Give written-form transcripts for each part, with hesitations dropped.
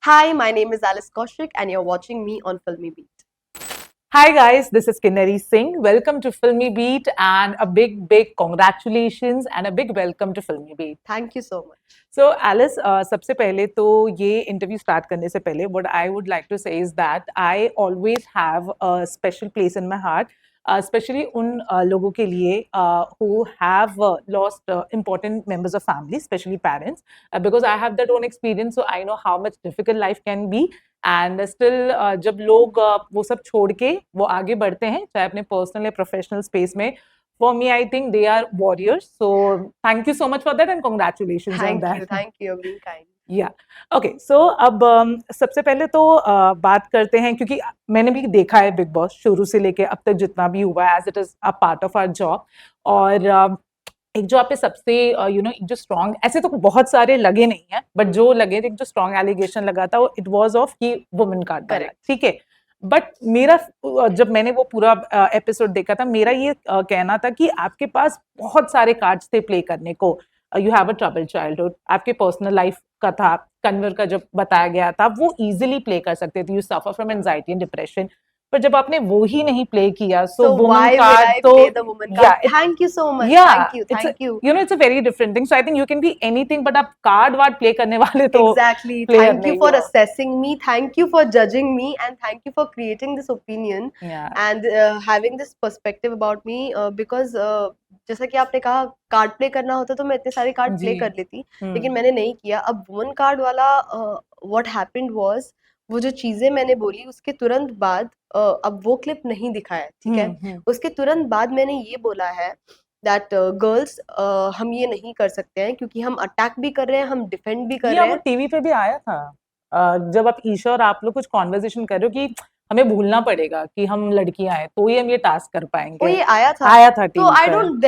Hi, my name is Alice Kaushik, and you're watching me on Filmy Beat. Hi guys, this is Kinnari Singh. Welcome to Filmy Beat and a big congratulations and a big welcome to Filmy Beat. Thank you so much. So Alice, सबसे पहले तो ये interview start करने से पहले what I would like to say is that I always have a special place in my heart, especially उन लोगों के लिए who have lost important members of family, especially parents, because I have that own experience, so I know how much difficult life can be. And still जब लोग वो सब छोड़ के वो आगे बढ़ते हैं चाहे अपने पर्सनल या प्रोफेशनल स्पेस में, for me I think they are warriors, so thank you so much for that and congratulations on that. Thank you, you're being kind. Yeah, okay, so अब सबसे पहले तो बात करते हैं क्योंकि मैंने भी देखा है बिग बॉस शुरू से लेके अब तक जितना भी हुआ है, as it is a part of our job. और एक जो आप पे सबसे जो स्ट्रॉन्ग, ऐसे तो बहुत सारे लगे नहीं है बट जो लगे, एक जो स्ट्रॉन्ग एलिगेशन लगा था इट वाज ऑफ कि वुमेन कार्ड डाला, ठीक है। बट मेरा जब मैंने वो पूरा एपिसोड देखा था, मेरा ये कहना था कि आपके पास बहुत सारे कार्ड्स थे प्ले करने को। You have a trouble childhood, आपके पर्सनल लाइफ का था, कन्वर का जब बताया गया था वो इजीली प्ले कर सकते थे, you suffer from anxiety and depression, पर जब आपने वो ही नहीं प्ले किया, so why would I play the woman card? Thank you so much. Thank you. You know, it's a very different thing. So I think you can be anything, but आप card ward play करने वाले तो exactly. Thank you for assessing me. Thank you for judging me, and thank you for creating this opinion and having this perspective about me. Because जैसा कि आपने कहा card play करना होता तो मैं इतने सारे कार्ड प्ले कर लेती, लेकिन मैंने नहीं किया। अब वुमन कार्ड वाला what happened was, वो जो चीजें मैंने बोली उसके तुरंत बाद अब वो क्लिप नहीं दिखाया, ठीक है। उसके तुरंत बाद मैंने ये बोला है दैट गर्ल्स हम ये नहीं कर सकते हैं क्योंकि हम अटैक भी कर रहे हैं, हम डिफेंड भी कर रहे हैं। वो टीवी पे भी आया था जब आप ईशा और आप लोग कुछ कॉन्वर्सेशन कर रहे हो कि हमें भूलना पड़ेगा कि हम लड़कियां हैं तो ही हम ये टास्क कर पाएंगे। ये आया था तो आई डोंट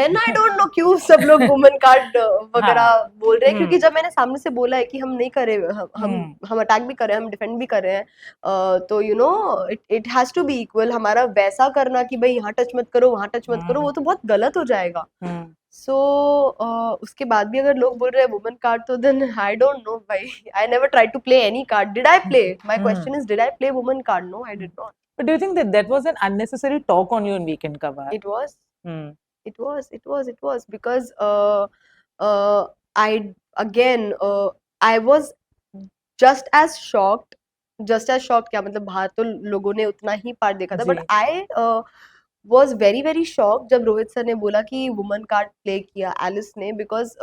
नो क्यों सब लोग वुमन कार्ड वगैरह बोल रहे हैं, क्योंकि जब मैंने सामने से बोला है कि हम नहीं कर रहे, हम अटैक भी कर रहे हैं, हम डिफेंड भी कर रहे हैं, तो you know it has to be equal. हमारा वैसा करना कि भाई यहाँ टच मत करो वहाँ टच मत करो, वो तो बहुत गलत हो जाएगा। सो उसके बाद भी अगर लोग बोल रहे हैं वुमन कार्ड, तो देन आई डोंट नो भाई, I never try to play any card. Did I play? My question is did I play woman card? No, I did not. But do you think that was an unnecessary talk on you in Weekend Cover? It was. It was because I again I was just as shocked क्या मतलब, बाहर तो लोगों ने उतना ही part देखा था, but I was very shocked जब रोहित सर ने बोला कि वुमन कार्ड प्ले किया एलिस ने, बिकॉज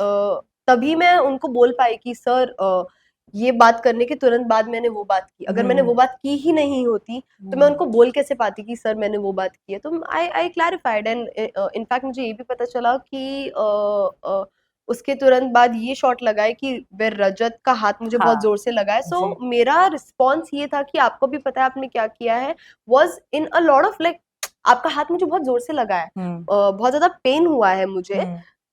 तभी मैं उनको बोल पाई कि सर ये बात करने के तुरंत बाद मैंने वो बात की। अगर मैंने वो बात की ही नहीं होती तो मैं उनको बोल कैसे पाती कि सर मैंने वो बात की है। तो आई क्लैरिफाइड, एंड इनफैक्ट मुझे ये भी पता चला कि उसके तुरंत बाद ये शॉट लगा है कि वे रजत का हाथ मुझे बहुत जोर से लगा है। सो मेरा रिस्पॉन्स ये था कि आपको भी पता है आपने क्या किया है, was in a lot of like आपका हाथ मुझे बहुत जोर से लगा है, बहुत ज्यादा पेन हुआ है मुझे।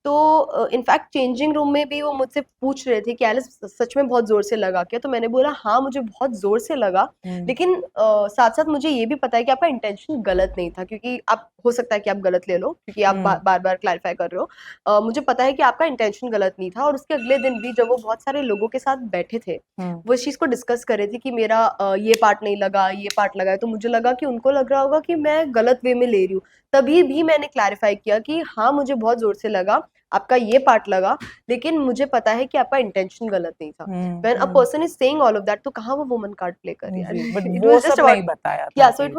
तो इनफैक्ट चेंजिंग रूम में भी वो मुझसे पूछ रहे थे कि एलिस सच में बहुत जोर से लगा क्या, तो मैंने बोला हाँ मुझे बहुत जोर से लगा, लेकिन साथ साथ मुझे ये भी पता है कि आपका इंटेंशन गलत नहीं था, क्योंकि आप हो सकता है कि आप गलत ले लो क्योंकि आप बार बार क्लैरिफाई कर रहे हो। मुझे पता है कि आपका इंटेंशन गलत नहीं था। और उसके अगले दिन भी जब वो बहुत सारे लोगों के साथ बैठे थे, वो इस चीज को डिस्कस कर रहे थे कि मेरा ये पार्ट नहीं लगा, ये पार्ट लगा है, तो मुझे लगा कि उनको लग रहा होगा कि मैं गलत वे में ले रही हूँ। तभी भी मैंने क्लैरिफाई किया कि हाँ मुझे बहुत जोर से लगा, आपका ये पार्ट लगा, लेकिन मुझे पता है कि आपका इंटेंशन गलत नहीं था। When a person is saying all of that, तो कहाँ वो वुमन कार्ड प्ले कर रही है? But वो सब नहीं बताया था। Yeah, so it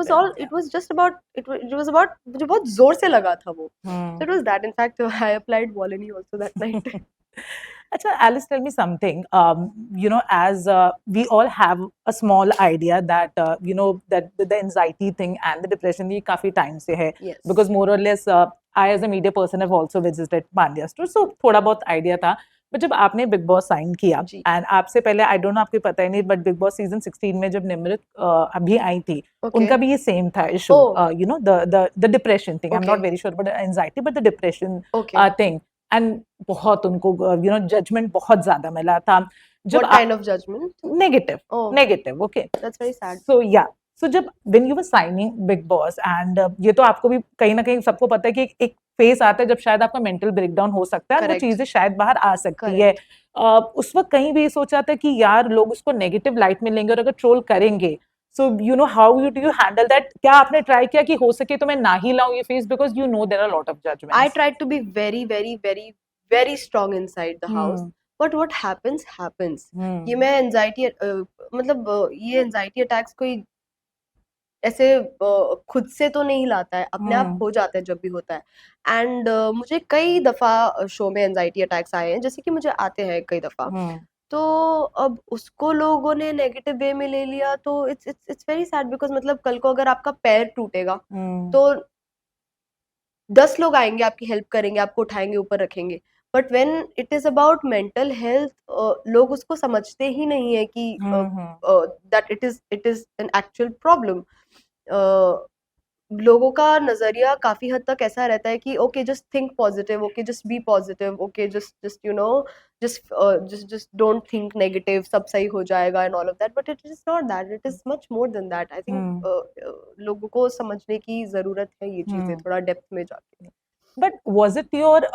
was just about it was about मुझे बहुत जोर से लगा था वो। So it was that. In fact, I applied Volini also that night. Acha, Alice, tell me something. You know, as we all have a small idea that that the anxiety thing and the depression ये काफी time से है, because more or less I as a media person have also visited Pandya store, so थोड़ा बहुत idea था। But जब आपने big boss sign किया, एंड आपसे पहले आई डोंट नो आपको पता ही नहीं, बट बिग बॉस सीजन 16 में जब निमृत अभी आई थी, उनका भी ये सेम था issue, you know the depression thing. I am not very sure but anxiety, but the depression thing, and बहुत उनको जजमेंट बहुत ज्यादा मिला था। जब What kind of judgment? Negative. Okay. That's very sad. So yeah. So जब when you were signing Big Boss, and ये तो आपको भी कहीं ना कहीं सबको पता है कि एक फेस आता है जब शायद आपका मेंटल ब्रेकडाउन हो सकता है, वो चीजें शायद बाहर आ सकती है। उस वक्त कहीं भी ये सोचा था कि यार लोग उसको नेगेटिव लाइट में लेंगे और अगर ट्रोल करेंगे, सो you know how you do you handle that? क्या आपने ट्राई किया कि हो सके तो मैं ना ही लाऊं ये face, because you know there are lot of I judgements? tried to be very, very, very, very strong inside the house. Hmm But what happens, happens. ये हम्म मैं एंजाइटी मतलब ये एंजाइटी अटैक्स कोई ऐसे खुद से तो नहीं लाता है, अपने आप हम्म हो जाता है जब भी होता है। एंड मुझे कई दफ़ा शो में एंजाइटी अटैक्स आए हैं, जैसे कि मुझे आते हैं कई दफ़ा। हम्म तो अब उसको लोगों ने नेगेटिव वे में ले लिया, तो इट्स वेरी सैड, बिकॉज़ मतलब कल को अगर आपका पैर टूटेगा, हम्म तो 10 लोग आएँगे, आपकी हेल्प करेंगे, आपको उठाएँगे, ऊपर रखेंगे। But when it is about mental health, लोग उसको समझते ही नहीं है कि hmm that it is an actual problem. Uh, लोगों का नज़रिया काफ़ी हद तक ऐसा रहता है कि okay just think positive, okay just be positive, okay just just you know just don't think negative, सब सही हो जाएगा and all of that, but it is not that, it is much more than that. I think hmm लोगों को समझने की ज़रूरत है ये चीज़ें हम्म थोड़ा डेप्थ में जाके। But was it your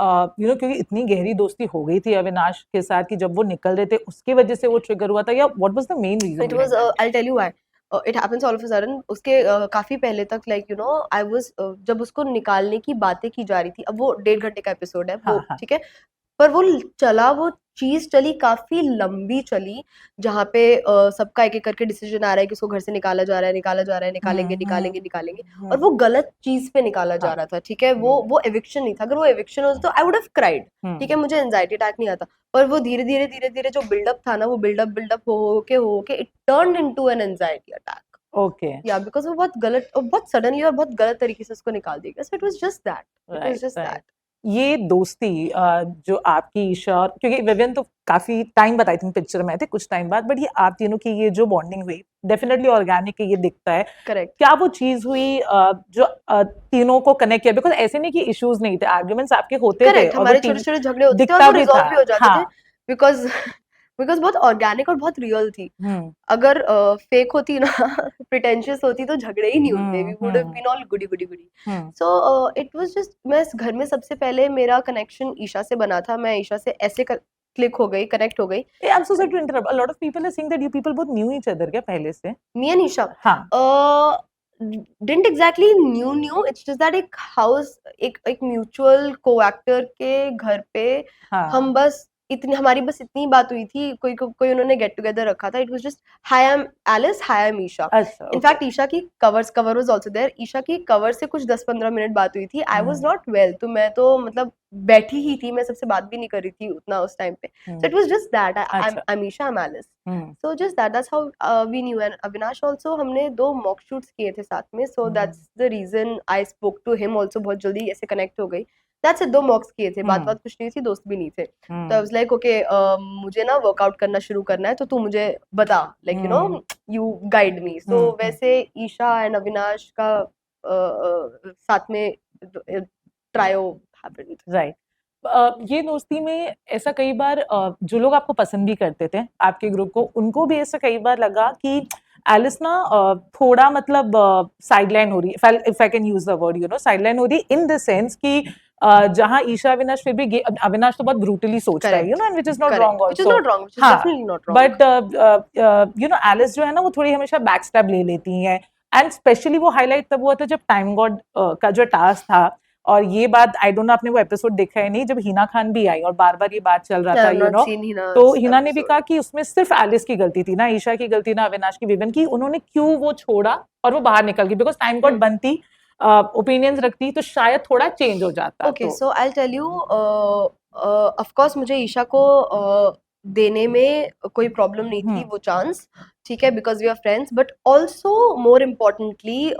you know, क्योंकि इतनी गहरी दोस्ती हो गई थी अविनाश के साथ कि जब वो निकल रहे थे उसकी वजह से वो ट्रिगर हुआ था, या what was the main reason it was behind that? I will tell you why. It happens all of a sudden. उसके काफ़ी पहले तक like you know I was जब उसको निकालने की बातें की जा रही थी, अब वो 1.5 घंटे का एपिसोड है, हाँ वो हाँ ठीक है? पर वो चीज़ चली, काफ़ी लंबी चली, जहाँ पे सबका एक-एक करके डिसीजन आ रहा है कि उसको घर से निकाला जा रहा है, निकाला जा रहा है, निकालेंगे, निकालेंगे, निकालेंगे, और हम्म वो गलत चीज़ पे निकाला जा हाँ रहा था, ठीक है? हम्म वो एविक्शन नहीं था, अगर वो एविक्शन होता तो आई वुड हैव क्राइड, ठीक है? हम्म मुझे एंग्ज़ायटी अटैक नहीं आता, पर वो धीरे-धीरे, धीरे-धीरे जो बिल्डअप था ना, वो बिल्डअप हो के it turned into an anxiety attack. Okay या बिकॉज़ वो बहुत गलत और बहुत सडनली और बहुत गलत तरीके से उसको निकाल दिया गया। सो it was just that, it was right just right. That. ये दोस्ती जो आपकी ईशा और, क्योंकि विवियन तो काफी टाइम बाद आई थिंक पिक्चर में थे, कुछ टाइम बाद, बट ये आप तीनों की ये जो बॉन्डिंग हुई डेफिनेटली ऑर्गेनिक है, ये दिखता है। करेक्ट, क्या वो चीज हुई जो तीनों को कनेक्ट किया? बिकॉज ऐसे नहीं कि इश्यूज नहीं थे, आर्ग्यूमेंट्स आपके होते थे करेक्ट, और वो हमारे टीवी छोटे-छोटे झगड़े होते थे और दिखता वो भी था। रिज़ॉल्व भी हो जाते हाँ। थे, बिकॉज़ बिकॉज़ बहुत ऑर्गेनिक और बहुत रियल थी। हम्म अगर फेक होती ना प्रिटेंशियस होती तो झगड़े ही नहीं होते, we would have hmm been all goody goody goody. Hmm so it was just, मैं इस घर में सबसे पहले मेरा कनेक्शन ईशा से बना था, मैं ईशा से ऐसे क्लिक हो गई, कनेक्ट हो गई। I am so sorry to interrupt, a lot of people are saying that you people both knew each other क्या पहले से? मी एंड ईशा हाँ didn't exactly knew, it's just that एक हाउस, एक म्यूचुअल को-एक्टर के घर पे हम हाँ बस इतनी, हमारी बस इतनी बात हुई थी, कोई उन्होंने गेट टुगेदर रखा था, it was just hi I am Alice, hi I am Isha. अच्छा ओके। इनफैक्ट ईशा की cover was also there, Isha की कवर से कुछ 10-15 मिनट बात हुई थी, I was hmm not well, तो मैं तो मतलब बैठी ही थी, मैं सबसे बात भी नहीं कर रही थी उतना उस टाइम पे। So it was just that I अच्छा am Isha, I am Alice. Hmm So just that's how we knew, and Avinash also, हमने 2 मॉक शूट्स किए थे साथ में, so hmm that's the reason I spoke to him also, बहुत जल्दी ऐसे connect हो गई। That's it, 2 मॉक्स किए थे, बात हम्म बात कुछ नहीं थी, दोस्त भी नहीं थे। तो I hmm was like okay, मुझे ना वर्कआउट करना शुरू करना है, तो तू मुझे बता, like you know hmm you guide me। So हम्म वैसे ईशा एंड अविनाश का साथ में ट्रायो हैपेंड। राइट। ये दोस्ती में ऐसा कई बार जो लोग आपको पसंद भी करते थे आपके ग्रुप को, उनको भी ऐसा कई बार लगा कि एलिस ना थोड़ा मतलब साइडलाइन हो रही है, if I can use the word, you know, sideline हो रही है इन द सेंस कि जहां ईशा अविनाश फिर भी अविनाश तो बहुत ब्रूटली सोचता है, you correct, no, and which is not wrong correct, which is also. not wrong, which is हाँ, definitely not wrong। But you know Alice जो है ना वो थोड़ी हमेशा बैक स्टैब ले लेती हैं, एंड स्पेशली वो हाईलाइट तब हुआ था जब टाइम गॉड का जो टास्क था। और ये बात आई डोंट नो आपने वो एपिसोड देखा है नहीं, जब हिना खान भी आई और बार बार ये बात चल रहा I था, have you not know, seen तो Hina's हिना ने भी episode। कहा कि उसमें सिर्फ एलिस की गलती थी, ना ईशा की गलती, ना अविनाश की, विवन की, उन्होंने क्यों वो छोड़ा और वो बाहर निकल गई, बिकॉज टाइम गॉड बनती, ओपिनियंस रखती तो शायद थोड़ा चेंज हो जाता। ओके, तो so I will tell you, of course मुझे ईशा को देने में कोई प्रॉब्लम नहीं थी वो चांस, ठीक है, because we are friends, but also more importantly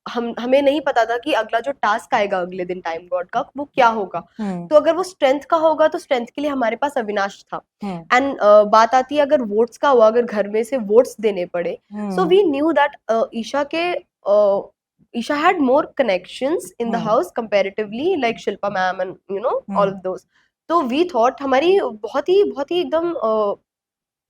हमें नहीं पता था कि अगला जो टास्क आएगा अगले दिन टाइम गॉड का वो क्या होगा। तो अगर वो स्ट्रेंथ का होगा तो स्ट्रेंथ के लिए हमारे पास अविनाश था। एंड बात आती है अगर वोट्स का हुआ, अगर घर में से वोट्स देने पड़े, so we knew that Isha had more connections in the house comparatively, like Shilpa ma'am and you know all of those. तो we thought हमारी बहुत ही एकदम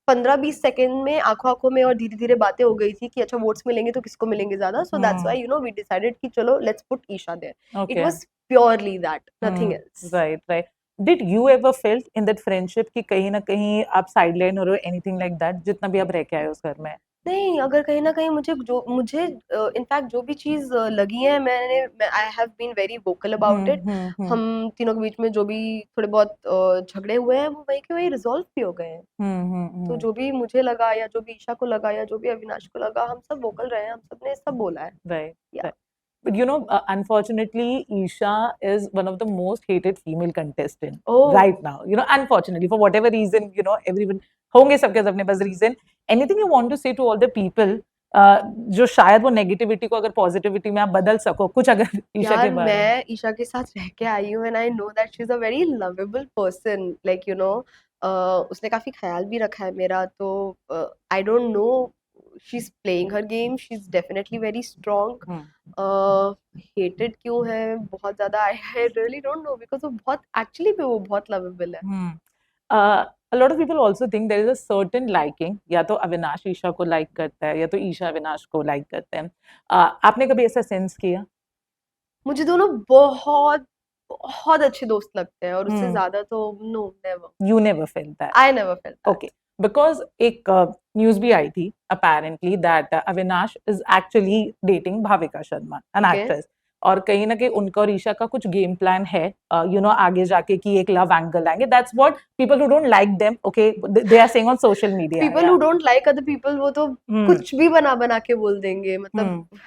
15-20 सेकंड में आंखों आंखों में और धीरे धीरे बातें हो गई थी कि अच्छा वोट्स मिलेंगे तो किसको मिलेंगे ज्यादा, so that's why you know we decided कि चलो let's put Isha there. It okay, was purely that, nothing else. Right right. Did you ever felt in that friendship कि कहीं ना कहीं आप sideline हो रहे हो, anything like that, जितना भी आप रह के आए हो उस घर में? नहीं, अगर कहीं न कहीं मुझे इनफैक्ट जो भी चीज़ लगी है, I have been very vocal about it. हम तीनों के बीच में जो भी थोड़े बहुत झगड़े हुए हैं, वो वहीं के वहीं रिज़ॉल्व भी हो गए हैं। तो जो भी मुझे लगा या जो भी ईशा को लगा या जो भी अविनाश को लगा, हम सब वोकल रहे हैं, हम सबने सब बोला है। Right, या right. But you know, unfortunately, Isha is one of the most hated female contestant oh! right now. You know, unfortunately, for whatever reason, you know, everyone होंगे सबके अपने पास reason. Anything you want to say to all the people जो शायद वो negativity को अगर positivity में आप बदल सको, कुछ अगर ईशा के यार, बारे में? मैं ईशा के साथ रह के आई हूँ and I know that she is a very lovable person, like you no, उसने काफ़ी ख़्याल भी रखा है मेरा, तो आई don't no, she is playing her game, she is definitely very strong. Hated क्यों है बहुत ज़्यादा, I really don't know, because वो बहुत एक्चुअली में वो बहुत लवेबल है। A lot of people also think there is a certain liking, या तो अविनाश ईशा को लाइक करता है या तो ईशा अविनाश को लाइक करते हैं। आपने कभी ऐसा सेंस किया? मुझे दोनों बहुत, बहुत अच्छे दोस्त लगते हैं और उससे हम्म, ज़्यादा तो no, never. You never felt that. I never felt that. Okay, because एक न्यूज भी आई थी apparently that Avinash is actually dating Bhavika Sharma, an okay. actress. और कहीं ना कहीं उनका और ईशा का कुछ गेम प्लान है, यू नो, आगे जाके कि एक लव एंगल आएंगे. That's what people who don't like them, okay, they are saying on social media. People who don't like other people, वो तो कुछ भी बना बना के बोल देंगे, मतलब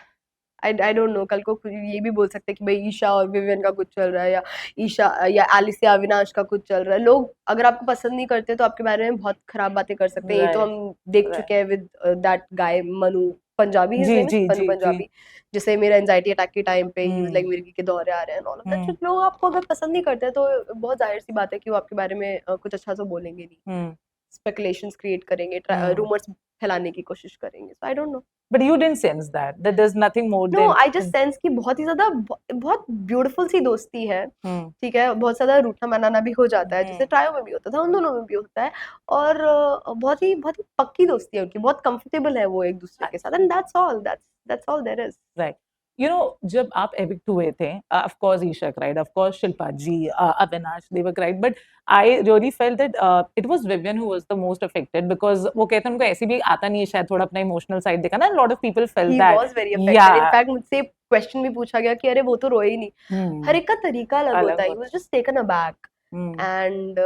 आई डोंट नो, कल को ये भी बोल सकते हैं कि भाई ईशा और विवियन का कुछ चल रहा है, या ईशा या आलिसिया अविनाश का कुछ चल रहा है। लोग अगर आपको पसंद नहीं करते तो आपके बारे में बहुत खराब बातें कर सकते हैं। ये तो Right, हम देख right. चुके हैं with that guy Manu Punjabi, his जी नेम इज जी मनु जी जी. पंजाबी, जिसे मेरा एंजाइटी अटैक के टाइम पे ही लाइक हम्म, मिर्गी के दौरे आ रहे हैं ऑल ऑफ दैट। हम्म, लोग आपको अगर पसंद नहीं करते तो बहुत जाहिर सी बात है कि वो आपके बारे में कुछ अच्छा तो बोलेंगे नहीं, हम्म, स्पेकुलेशंस क्रिएट करेंगे, हम्म. रूमर्स फैलाने की कोशिश करेंगे। So I don't know. But you didn't sense that there's nothing more no, than. I just sense कि बहुत ही ज्यादा बहुत ब्यूटीफुल सी दोस्ती है। हम्म, ठीक है, बहुत ज्यादा रूठना मनाना भी हो जाता है, जैसे हम्म. ट्रायो में भी होता था, उन दोनों में भी होता है। और बहुत ही पक्की दोस्ती है उनकी, बहुत कंफर्टेबल है वो एक दूसरे के साथ, and that's all there is. Right. You know, जब आप evict हुए थे, of course Isha cried, of course Shilpa ji, Avinash, they were cried, but I really felt that it was Vivian who was the most affected because वो कहते हैं उनको ऐसे भी आता नहीं है शायद थोड़ा अपना emotional side दिखाना, and a lot of people felt he that. Was very affected, Yeah. In fact मुझसे क्वेश्चन भी पूछा गया कि अरे वो तो रोए ही नहीं। हर हम्म, एक का तरीका अलग अलग होता है, ही होता वाज जस्ट टेकन अबैक। है. And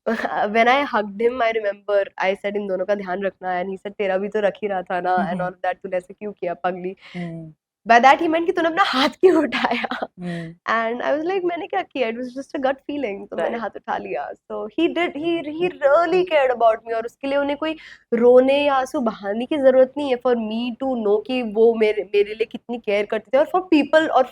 when I hugged him, I remember I said इन दोनों का ध्यान रखना, एंड ही सेड तेरा भी तो रख ही रहा था ना, एंड ऑल दैट, तूने ऐसे क्यों किया पगली। हम्म, बाय दैट ही मेंट कि तूने अपना हाथ क्यों उठाया। Hmm. And I was like मैंने क्या किया, it was just a gut feeling, तो मैंने Right. हाथ उठा लिया। So he really cared about me, और उसके लिए उन्हें कोई रोने या आंसू बहाने की जरूरत नहीं है फॉर मी टू नो कि वो मेरे मेरे लिए कितनी केयर करते थे, और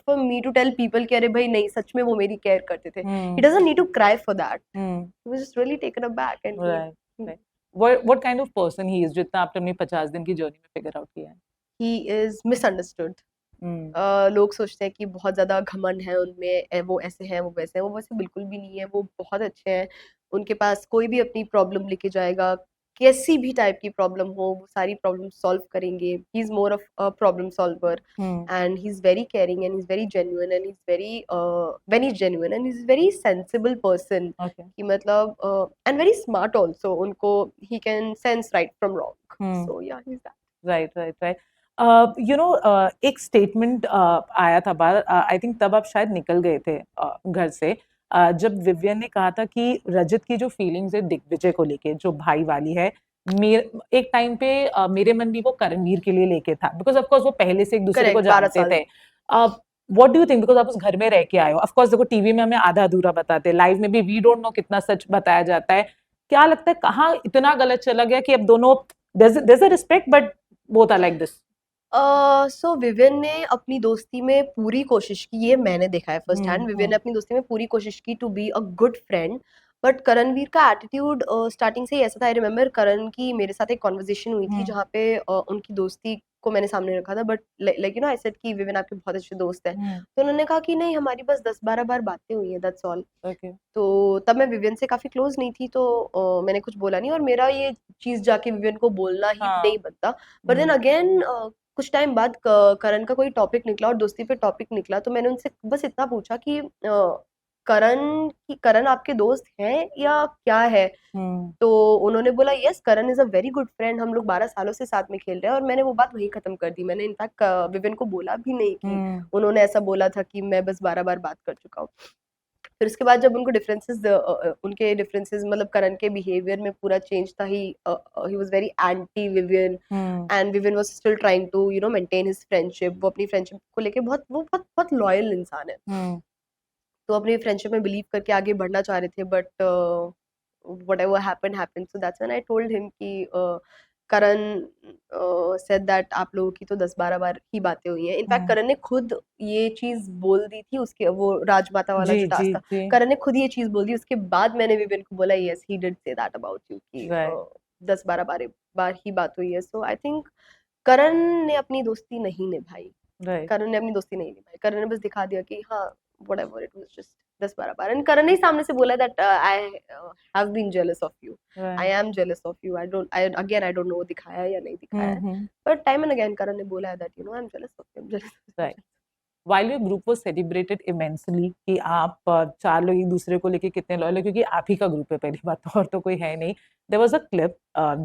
for me to tell people कि अरे भाई नहीं, सच में वो मेरी केयर करते थे। He hmm, doesn't need to cry for that, hmm. He was just really taken aback and Right. Right. What kind of person he is जितना आपने अपनी 50 दिन की जर्नी में फिगर आउट किया है? He is misunderstood. हम्म, लोग सोचते हैं कि बहुत ज़्यादा घमंड है उनमें, वो ऐसे हैं, वो वैसे हैं, वो वैसे बिल्कुल भी नहीं है, वो बहुत अच्छे हैं। उनके पास कोई भी अपनी प्रॉब्लम लेके जाएगा, कैसी भी टाइप की प्रॉब्लम हो, वो सारी प्रॉब्लम सॉल्व करेंगे। He is more of a problem solver, hmm. And he is very caring, and he is very genuine, and he is genuine, and he is very sensible person, Okay. कि मतलब and very smart also. उनको he can sense right from wrong. Hmm. So yeah he is that. Right right right. You know, एक statement आया था बाहर, I think तब आप शायद निकल गए थे घर से, जब विवियन ने कहा था कि रजत की जो फीलिंग्स है दिग्विजय को लेके, जो भाई वाली है, एक टाइम पे मेरे मन भी वो करणवीर के लिए लेके था, बिकॉज ऑफ कोर्स वो पहले से एक दूसरे को करेक्ट, 12 जानते साल। थे. What do you think, because आप उस घर में रह के आए हो, ऑफ कोर्स देखो टीवी में हमें आधा अधूरा बताते हैं, लाइव में भी वी डोंट नो कितना सच बताया जाता है. क्या लगता है कहाँ इतना गलत चला गया कि अब दोनों, there's a respect but both are like this. So Vivian ने अपनी दोस्ती में पूरी कोशिश की, ये मैंने देखा है फर्स्ट हैंड। विवियन ने हम्म, अपनी दोस्ती में पूरी कोशिश की to be a good friend, but Karanveer का एटीट्यूड स्टार्टिंग से ही ऐसा था। आई रिमेम्बर करण की मेरे साथ एक कॉन्वर्जेशन हुई थी हम्म, जहाँ पे उनकी दोस्ती को मैंने सामने रखा था, but like you know I said कि विवियन आपके बहुत अच्छे दोस्त हैं, हम्म. तो उन्होंने कहा कि नहीं, हमारी बस 10-12 बार बातें हुई हैं, दैट्स ऑल। Okay. तो तब मैं विवियन से काफी क्लोज नहीं थी, तो मैंने कुछ बोला नहीं, और मेरा ये चीज जाके विवियन को बोलना ही हाँ. नहीं बनता। बट देन अगेन कुछ टाइम बाद करण का कोई टॉपिक निकला और दोस्ती पे टॉपिक निकला, तो मैंने उनसे बस इतना पूछा कि करण आपके दोस्त हैं या क्या है? तो उन्होंने बोला yes, Karan is a very good friend, हम लोग 12 सालों से साथ में खेल रहे हैं। और मैंने वो बात वहीं खत्म कर दी। मैंने इनफैक्ट विविन को बोला भी नहीं कि उन्होंने ऐसा बोला था कि मैं बस 12 बार बात कर चुका हूँ। फिर उसके बाद जब उनके डिफरेंसेस मतलब करण के बिहेवियर में पूरा चेंज था। He was very anti Vivian, and Vivian was still trying to maintain his friendship. वो अपनी फ्रेंडशिप को लेके बहुत लॉयल इंसान है। तो अपनी फ्रेंडशिप में बिलीव करके आगे बढ़ना चाह रहे थे, but whatever happened happened. So that's when I told him कि करण said that आप लोगों की तो 10-12 बार ही बातें हुई हैं। इनफैक्ट करण ने खुद ये चीज बोल दी थी उसके, वो राजमाता वाला जो टास्क था, करण ने खुद ये चीज बोल दी। उसके बाद मैंने विविन को बोला yes, he did say that about you कि 10-12 बार ही बात हुई है। सो आई थिंक करण ने अपनी दोस्ती नहीं निभाई। करण ने अपनी दोस्ती नहीं निभाई। करण ने बस दिखा दिया कि हाँ whatever, it was just 10-12 बार। एंड करण ने ही सामने से बोला that I have been jealous of you, I am jealous of you, I don't know दिखाया या नहीं दिखाया है, but time and again करण ने बोला है that I'm jealous of you, I'm jealous of you. Right. While your group was celebrated immensely कि आप चार लोग एक दूसरे को लेके कितने लॉयल है, क्योंकि आप ही का ग्रुप है पहली बात तो, और तो कोई है नहीं। There was a clip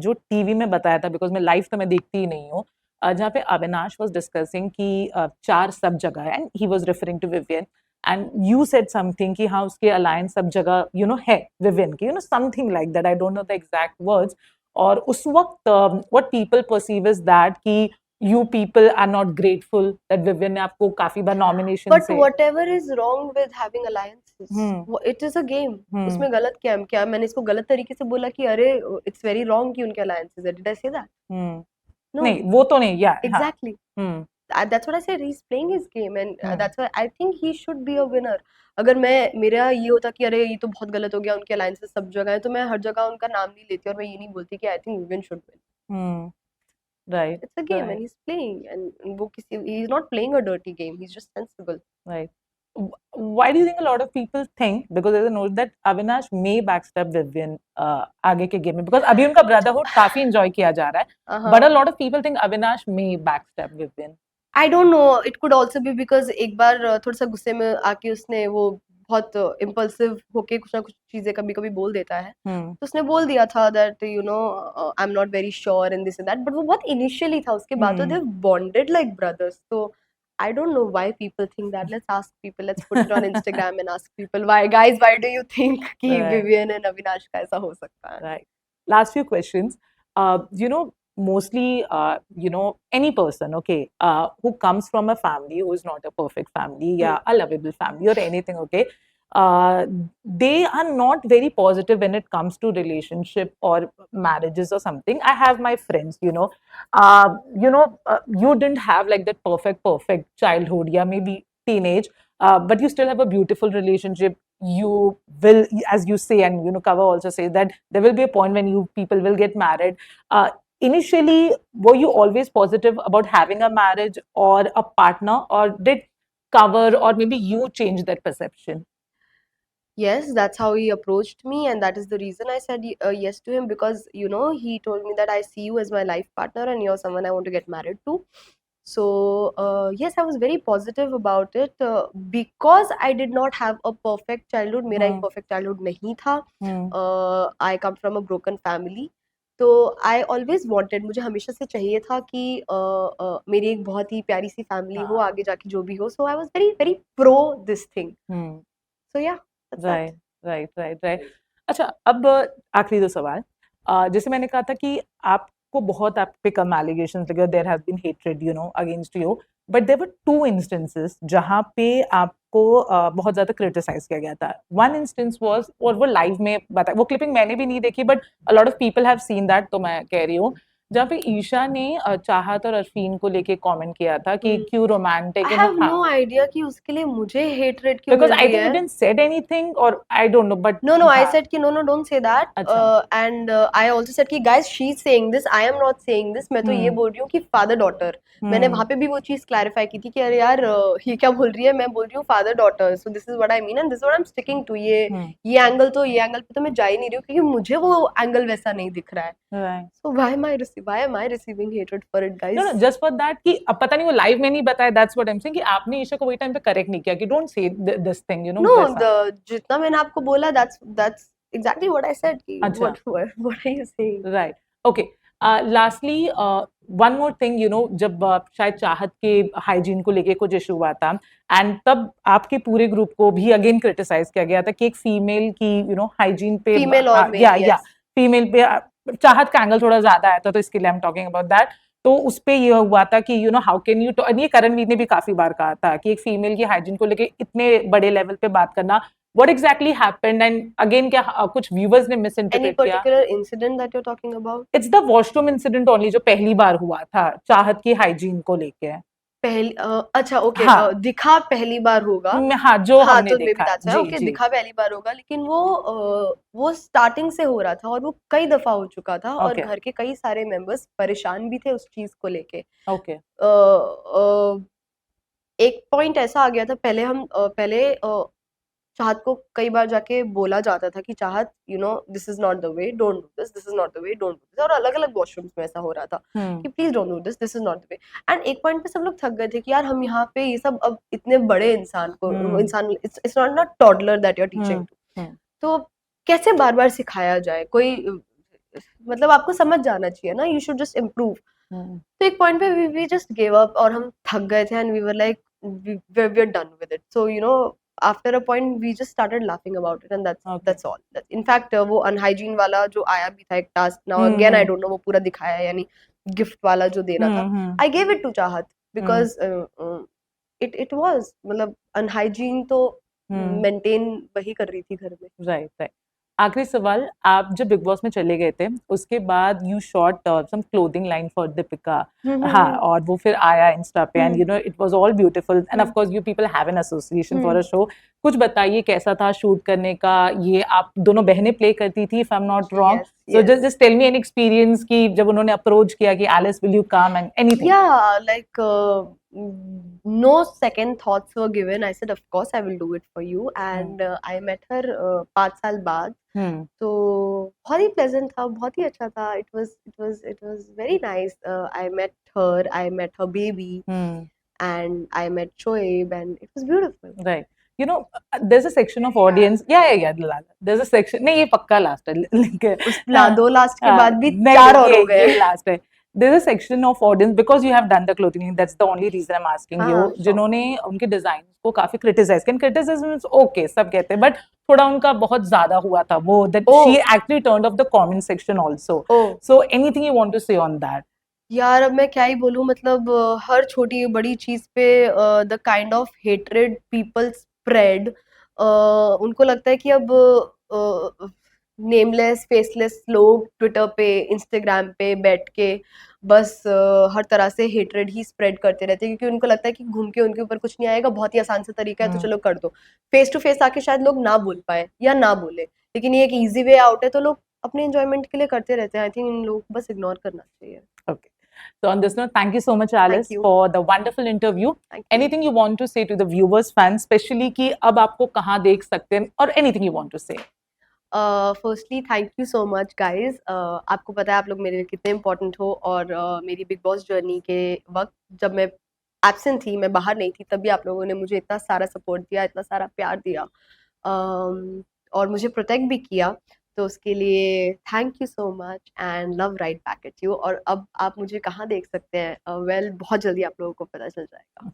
जो टीवी में बताया था, बिकॉज मैं लाइव तो मैं देखती ही नहीं हूँ, जहाँ पे अविनाश was discussing कि चार सब जगह है, and he was referring to Vivian, and you said something कि हाँ उसके अलायंस सब जगह है विवियन की, something like that, I don't know the exact words। और उस वक्त what people perceive is that कि you people are not grateful that Vivian ने आपको काफी बार nomination But से whatever is wrong with having alliances, it is a game. उसमें गलत क्या मैंने इसको गलत तरीके से बोला कि अरे it's very wrong कि उनके alliances है? Did I say that? No. नहीं, वो तो नहीं, yeah, exactly. That's what I said. He's playing his game, and that's why I think he should be a winner. अगर मेरा ये होता कि अरे ये तो बहुत गलत हो गया, उनके alliances सब जगह है, तो मैं हर जगह उनका नाम नहीं लेती और मैं ये नहीं बोलती कि I think Vivian should win. Right. It's a game and he's playing, and he's not playing a dirty game. He's just sensible. Right. Why do you think a lot of people think, because there's a note that Avinash may backstab Vivian आगे के game में, because अभी उनका brotherhood काफी enjoy किया जा रहा है, but a lot of people think Avinash may backstab Vivian. I don't know. It could also be because एक बार थोड़ा सा गुस्से में आके उसने वो बहुत इम्पल्सिव होके कुछ ना कुछ चीजें कभी कभी बोल देता है, तो उसने बोल दिया था that I am not very sure in this and that, but वो बहुत इनिशियली था। उसके बाद तो दे बॉन्डेड लाइक ब्रदर्स। तो I don't know why people think that. Let's ask people. Let's put it on Instagram and ask people, why guys, why do you think कि Vivian and Avinash का ऐसा हो सकता है? Right. Last few questions. Mostly, any person, okay, who comes from a family who is not a perfect family, yeah, a lovable family or anything, okay, they are not very positive when it comes to relationship or marriages or something. I have my friends, you didn't have like that perfect childhood, yeah, maybe teenage, but you still have a beautiful relationship. You will, as you say, and Kavya also says that there will be a point when you people will get married. Initially, were you always positive about having a marriage or a partner, or did Kavya or maybe you change that perception? Yes, that's how he approached me, and that is the reason I said yes to him, because he told me that I see you as my life partner and you're someone I want to get married to. So yes, I was very positive about it, because I did not have a perfect childhood. मेरा एक perfect childhood नहीं था. I come from a broken family. तो I always wanted, मुझे हमेशा से चाहिए था कि मेरी एक बहुत ही प्यारी सी फैमिली हो, आगे जाके जो भी हो. So I was very very pro this thing. So yeah. Right. अच्छा, अब आखिरी दो सवाल। जैसे मैंने कहा था कि आपको बहुत आप पे कम एलिगेशंस लगे, there have been hatred against you, but there were 2 instances जहाँ पे आपको बहुत ज्यादा क्रिटिसाइज किया गया था। वन इंस्टेंस वाज, और वो लाइव में बता, वो क्लिपिंग मैंने भी नहीं देखी, but a lot of people have seen that, तो मैं कह रही हूँ, जहाँ पे ईशा ने चाहत और अरफीन को लेके कमेंट किया था कि क्यों romantic. I have no idea कि उसके लिए मुझे hatred क्यों because मिल I रही think you है. didn't said anything, or I don't know, but No, I said कि no, don't say that. And I also said कि guys, she's saying this, I am not saying this. मैं तो ये बोल रही हूँ कि father daughter. मैंने वहाँ पे भी वो चीज clarify की थी कि अरे यार ये क्या बोल रही है, मैं बोल रही हूँ father daughter. So this is what I mean and this is what I'm sticking to. ये angle पे तो मैं जा ही नहीं रही हूँ, क्योंकि मुझे वो angle वैसा नहीं दिख रहा है. So why am I obviously. Why am I receiving hatred for it, guys? No, just for that कि अब पता नहीं वो लाइव में नहीं बताया, that's what I'm saying कि आपने ईशा को वही टाइम पे करेक्ट नहीं किया कि don't say this thing, you know, No, वैसा. जितना मैंने आपको बोला, that's exactly what I said. अच्छा. What are you saying? Right. Okay. Lastly, one more thing, you know, जब शायद चाहत के हाइजीन को लेके कुछ इशू हुआ था एंड तब आपके पूरे ग्रुप को भी अगेन क्रिटिसाइज किया गया था कि एक फीमेल की यू नो हाइजीन पे Female or male, या yes. फीमेल पे चाहत का एंगल थोड़ा ज्यादा आया था तो इसके लिए I am talking about that. तो उस पे ये हुआ था कि you know how can you, ये करणवीर ने भी काफी बार कहा था कि एक फीमेल की हाइजीन को लेके इतने बड़े लेवल पे बात करना, what exactly happened and again क्या कुछ viewers ने Any misinterpret किया. particular incident that you're talking about? It's the washroom incident only जो पहली बार हुआ था चाहत की हाइजीन को लेके. अच्छा, ओके. हाँ. दिखा पहली बार होगा. हाँ जो हाँ, हमने तो मे बी देखा है. दैट्स जी ओके, जी. दिखा पहली बार होगा, लेकिन वो स्टार्टिंग से हो रहा था और वो कई दफा हो चुका था और Okay. घर के कई सारे मेंबर्स परेशान भी थे उस चीज को लेके. Okay. एक पॉइंट ऐसा आ गया था, पहले चाहत को कई बार जाके बोला जाता था कि चाहत, you know, this is not the way, don't do this is not the way, don't do this. और अलग अलग वॉशरूम्स में ऐसा हो रहा था कि please don't do this is not the way. And एक पॉइंट पे सब लोग थक गए थे कि यार हम यहाँ पे ये सब, अब इतने बड़े इंसान को, इंसान, it's not not toddler that you are teaching to. तो कैसे बार बार सिखाया जाए, कोई मतलब आपको समझ जाना चाहिए ना, यू शुड जस्ट इम्प्रूव. तो एक पॉइंट पे वी जस्ट गिव अप और हम थक गए थे and we were like we are done with it. So you know, after a point we just started laughing about it and that's all. In fact वो unhygiene वाला जो आया भी था एक task, now again I don't know वो पूरा दिखाया है यानी गिफ्ट वाला जो देना था, I gave it to चाहत because it was मतलब unhygiene तो मेंटेन वही कर रही थी घर में. Right right. आखिरी सवाल, आप जब बिग बॉस में चले गए थे उसके बाद you shot some clothing line for Deepika. हाँ, और वो फिर आया इंस्टा पे and you know it was all beautiful and of course you people have an association for a show. कुछ बताइए कैसा था शूट करने का. ये आप दोनों बहनें प्ले करती थी if I am not wrong. So just tell me an experience कि जब उन्होंने अप्रोच किया कि Alice will you come and anything. Yeah, like no second thoughts were given. I said of course I will do it for you and I met her 5 साल बाद. तो बहुत ही pleasant था, बहुत ही अच्छा था. It was very nice. I met her, I met her baby, and I met Shoaib, and it was beautiful. Right. You know, there's a section of audience. Yeah. There's a section. नहीं, ये पक्का last है. दो last के बाद भी 4 और हो गए. ये last है. There's a section of audience because you have done the clothing. That's the only reason I'm asking you. जिन्होंने उनके डिजाइन को काफी criticize किया. Criticism is okay, सब कहते हैं, but थोड़ा उनका बहुत ज्यादा हुआ था वो. That she actually turned off the comment section also. So anything you want to say on that? यार अब मैं क्या ही बोलूं, मतलब हर छोटी बड़ी चीज पे the kind of hatred people spread, उनको लगता है कि अब नेमलेस फेसलेस लोग ट्विटर पे इंस्टाग्राम पे बैठ के बस हर तरह से हेट्रेड ही स्प्रेड करते रहते हैं, क्योंकि उनको लगता है कि घूम के उनके ऊपर कुछ नहीं आएगा, बहुत ही आसान सा तरीका है तो चलो कर दो. फेस टू फेस आके शायद लोग ना बोल पाए या ना बोले, लेकिन ये एक इजी वे आउट है तो लोग अपने एंजॉयमेंट के लिए करते रहते हैं. आई थिंक इन लोगों को बस इग्नोर करना चाहिए. Okay. So on this note, thank you so much, Alice, for the wonderful interview. Anything you want to say to the viewers, fans, especially कि अब आपको कहाँ देख सकते हैं, or anything you want to say? Firstly, thank you so much, guys. आपको पता है आप लोग मेरे लिए कितने important हो, और मेरी बिग बॉस जर्नी के वक्त जब मैं एब्सेंट थी, मैं बाहर नहीं थी, तभी आप लोगों ने मुझे इतना सारा सपोर्ट दिया, इतना सारा प्यार दिया, और मुझे प्रोटेक्ट भी किया. तो उसके लिए thank you so much and love right back at you. और अब आप मुझे कहाँ देख सकते हैं, वेल बहुत जल्दी आप लोगों को पता चल जाएगा.